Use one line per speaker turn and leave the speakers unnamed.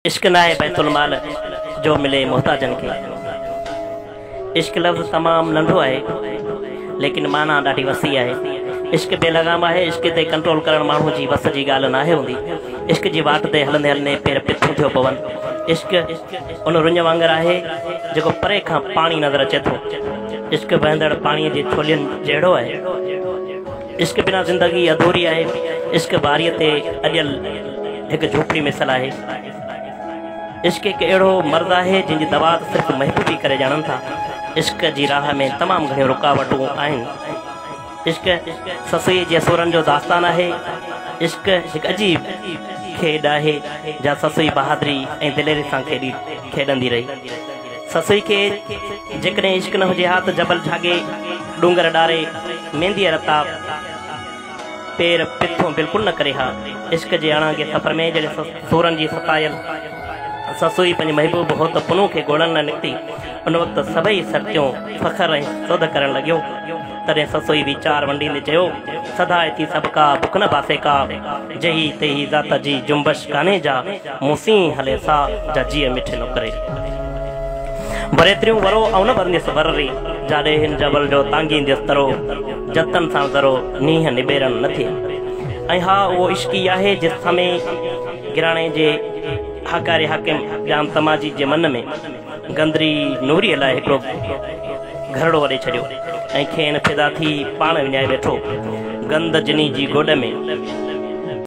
इश्क ना है बैतुल माल जो मिले मोहताजन के। इश्क लफ्ज़ तमाम नंढो है लेकिन माना ॾाढी वसी है। इश्क बेलगाम है। इश्क ते कंट्रोल करण माण्हू जी बस जी ॻाल्हि नाहे हूंदी। इश्क जी वाट ते हलंदे हलंदे पेर पिथूं थियो पवनि। इश्क उन रुञ वांगुरु आहे जेको परे खां पाणी नज़र अचे थो। इश्क वहंदड़ पाणीअ जी थोलियुनि जहिड़ो आहे। इश्क बिना ज़िंदगी अधूरी आहे। इश्क बारीअ ते अॼल हिकु झोपड़ी मिसल आहे। इश्क एक अड़ो मर्द है जिनकी दवा सिर्फ महबूबी करे जानन था। इश्क जी राह में तमाम घणी रुकावटूं आहिनि। इश्क ससुई जे सुरन जो दास्तान है। इश्क एक अजीब खेड है जा ससुई बहादुरी ऐं दिलेरी सां खेॾंदी रही। ससुई के जेकॾहिं इश्क न हुजे हा त जबल झागे डूंगर डारे मेहंदी रता पेर पिथों बिल्कुल न करे हा। इश्क जे अणांगे सफ़र में जॾहिं सूरन जी सतायल ससुई पंहिंजे महबूब हो त पुनू खे ॻोल्हण न निकिती। उन वक़्तु सभई सटियूं फ़ख्र ऐं सौद करण लॻियूं। तॾहिं ससुई वीचार वंडींदे चयो, सदाए थी सभु का बुख न बासे का, जही तेही ज़ात जी जुम्बश कान्हे जा, मूंसी हले सा जा जीअ मिठे न करे। बरेतिरियूं वरो ऐं न बरंदियसि वररी, जाॾे हिन जबल जो तांगींदियसि तरो, जतन सां ज़रो नींहं निबेरन न थिए। ऐं हा उहो इश्की आहे जिस समय गिराणे जे हकारी हाकिम जाम तमाजी जे मन में गंदरी नूरीअ लाइ हिकिड़ो घरड़ो वॾे छॾियो ऐं खेनि फिदा थी पाण विञाए वेठो। गंद जिनी जी गोॾ में